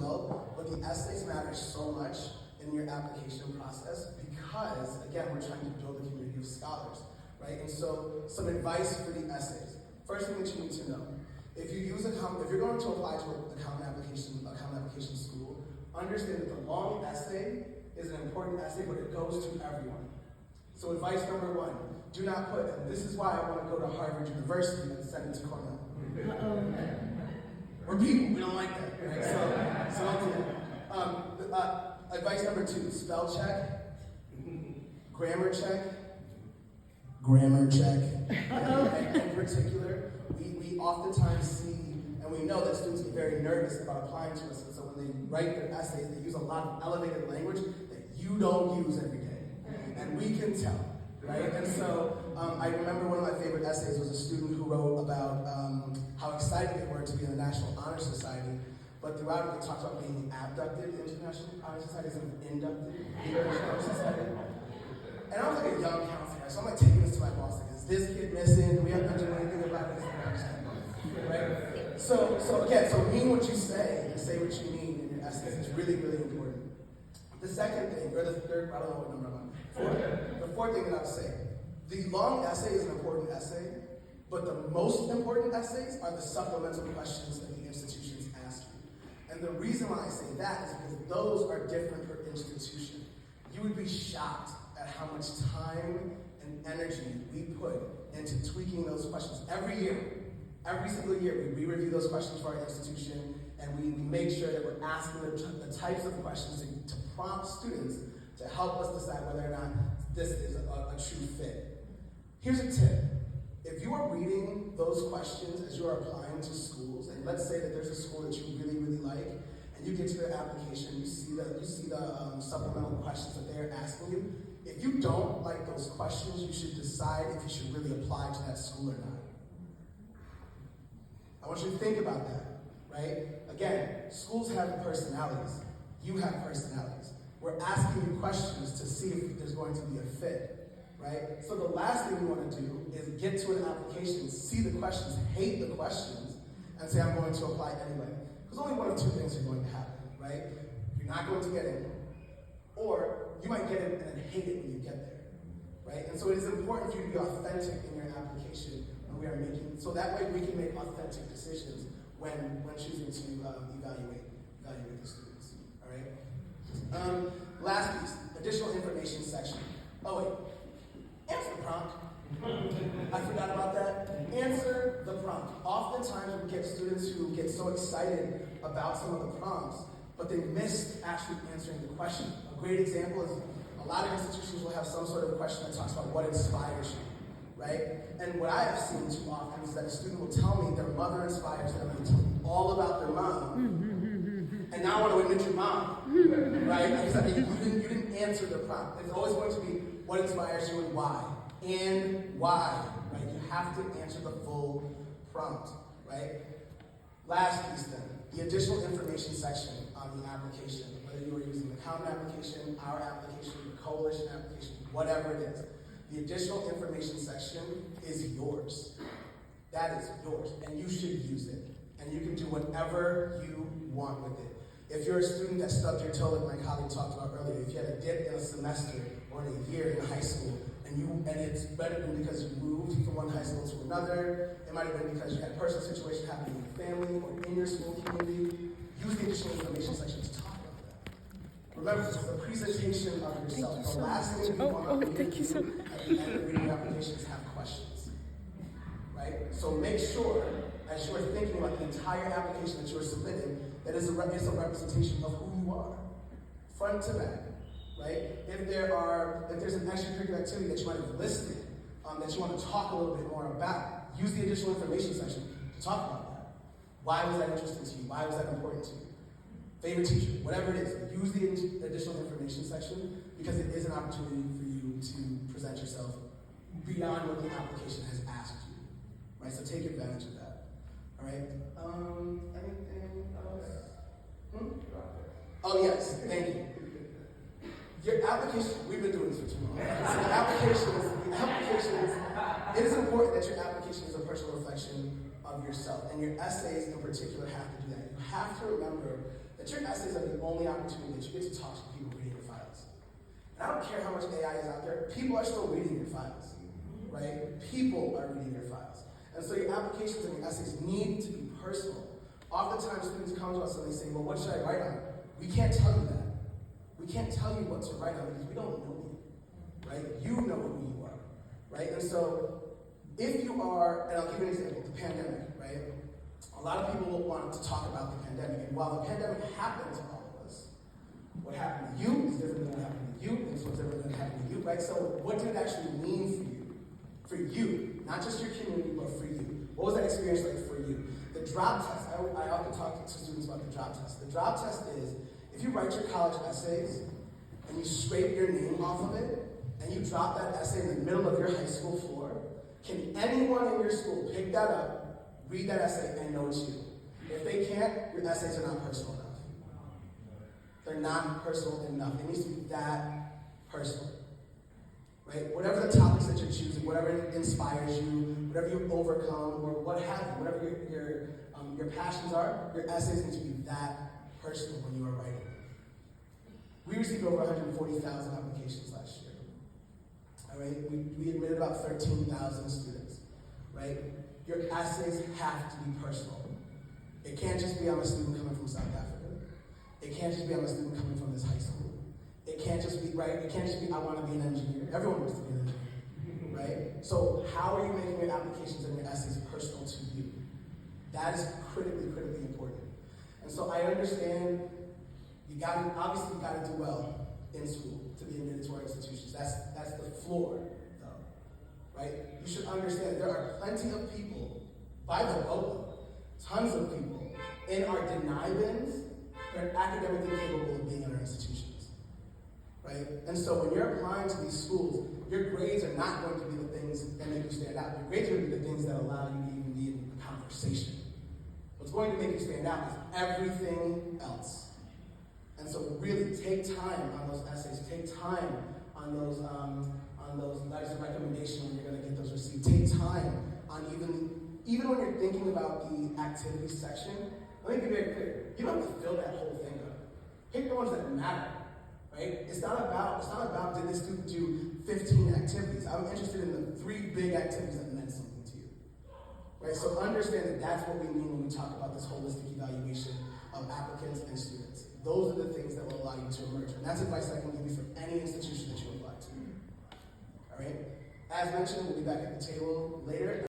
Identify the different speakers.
Speaker 1: well, but the essays matter so much in your application process because, again, we're trying to build a community of scholars, right? And so, some advice for the essays. First thing that you need to know, if you're going to apply to a common application school, understand that the long essay is an important essay, but it goes to everyone. So advice number one, do not put, and this is why I want to go to Harvard University and send it to Cornell. We're people, we don't like that, right? So don't do that. Advice number two, spell check, grammar check. And in particular, we oftentimes see, and we know that students get very nervous about applying to us, and so when they write their essays, they use a lot of elevated language that you don't use every day. And we can tell, right? And so I remember one of my favorite essays was a student who wrote about how excited they were to be in the National Honor Society, but throughout it they talked about being abducted into the National Honor Society instead of inducted into the National Honor Society. And I was like a young counselor, so I'm like taking this to my boss, like, is this kid missing? Do we have to do anything about this? Right? So mean what you say and say what you mean in your essays. It's really, really important. The second thing, or the third, I don't know what number I'm on. The fourth thing that I would say, the long essay is an important essay, but the most important essays are the supplemental questions that the institutions ask you. And the reason why I say that is because those are different per institution. You would be shocked at how much time and energy we put into tweaking those questions every year. Every single year, we re-review those questions for our institution, and we make sure that we're asking the types of questions to prompt students to help us decide whether or not this is a true fit. Here's a tip. If you are reading those questions as you are applying to schools, and let's say that there's a school that you really, really like, and you get to their application, you see the supplemental questions that they're asking you. If you don't like those questions, you should decide if you should really apply to that school or not. I want you to think about that, right? Again, schools have personalities. You have personalities. We're asking you questions to see if there's going to be a fit, right? So the last thing you want to do is get to an application, see the questions, hate the questions, and say, I'm going to apply anyway. Because only one of two things are going to happen, right? You're not going to get in, or you might get it and then hate it when you get there, right? And so it is important for you to be authentic in your application when we are making, so that way we can make authentic decisions when choosing to evaluate the students, all right? Last piece, additional information section. Oh wait, answer the prompt. I forgot about that. Answer the prompt. Oftentimes we get students who get so excited about some of the prompts, but they missed actually answering the question. A great example is a lot of institutions will have some sort of question that talks about what inspires you, right? And what I have seen too often is that a student will tell me their mother inspires them, and tell me all about their mom, and now I want to admit your mom, right? Because you didn't answer the prompt. It's always going to be what inspires you and why. And why, right? You have to answer the full prompt, right? Last piece then, the additional information section on the application, whether you are using the common application, our application, the coalition application, whatever it is. The additional information section is yours. That is yours, and you should use it. And you can do whatever you want with it. If you're a student that stubbed your toe, like my colleague talked about earlier, if you had a dip in a semester or in a year in high school, and it's better than because you moved from one high school to another, it might have been because you had a personal situation happening in your family or in your school community, use the additional information section to talk about that. Remember, this is a presentation of yourself. The last thing you want to do at the end of reading your application is have questions, right? So make sure, as you are thinking about the entire application that you are submitting, that it's a representation of who you are, front to back. Right? If there's an extracurricular activity that you might have listed that you want to talk a little bit more about, use the additional information section to talk about that. Why was that interesting to you? Why was that important to you? Favorite teacher, whatever it is, use the additional information section because it is an opportunity for you to present yourself beyond what the application has asked you. Right? So take advantage of that. All right? Anything else? Oh yes, thank you. Your application, we've been doing this for too long. So the applications, it is important that your application is a personal reflection of yourself. And your essays in particular have to do that. You have to remember that your essays are the only opportunity that you get to talk to people reading your files. And I don't care how much AI is out there, people are still reading your files, right? People are reading your files. And so your applications and your essays need to be personal. Oftentimes students come to us and they say, well, what should I write on? We can't tell you that. We can't tell you what to write on because we don't know you, right? You know who you are, right? And so if you are, and I'll give you an example, the pandemic, right? A lot of people want to talk about the pandemic, and while the pandemic happened to all of us, what happened to you is different than what happened to you, and what's different than what happened to you, right? So what did it actually mean for you? For you, not just your community, but for you. What was that experience like for you? The drop test, I often talk to students about the drop test. The drop test is, if you write your college essays, and you scrape your name off of it, and you drop that essay in the middle of your high school floor, can anyone in your school pick that up, read that essay, and know it's you? If they can't, your essays are not personal enough. They're not personal enough. It needs to be that personal. Right? Whatever the topics that you're choosing, whatever inspires you, whatever you overcome, or what have you, whatever your passions are, your essays need to be that personal when you are writing. We received over 140,000 applications last year. All right? We admitted about 13,000 students. Right? Your essays have to be personal. It can't just be I'm a student coming from South Africa. It can't just be I'm a student coming from this high school. It can't just be, right? It can't just be I want to be an engineer. Everyone wants to be an engineer, right? So how are you making your applications and your essays personal to you? That is critically, critically important. And so I understand you gotta do well in school to be admitted to our institutions. That's the floor, though, right? You should understand there are plenty of people, by the boatload, tons of people in our deny bins that are academically capable of being in our institutions. Right? And so when you're applying to these schools, your grades are not going to be the things that make you stand out. Your grades are going to be the things that allow you to even be in the conversation. What's going to make you stand out is everything else. And so really take time on those essays, take time on those letters of recommendation when you're going to get those received. Take time on even when you're thinking about the activities section. Let me be very clear. You don't have to fill that whole thing up. Pick the ones that matter. Right? It's not about did this student do 15 activities. I'm interested in the 3 big activities that meant something to you. Right? So understand that that's what we mean when we talk about this holistic evaluation of applicants and students. Those are the things that will allow you to emerge. And that's advice I can give you for any institution that you apply to. All right? As mentioned, we'll be back at the table later.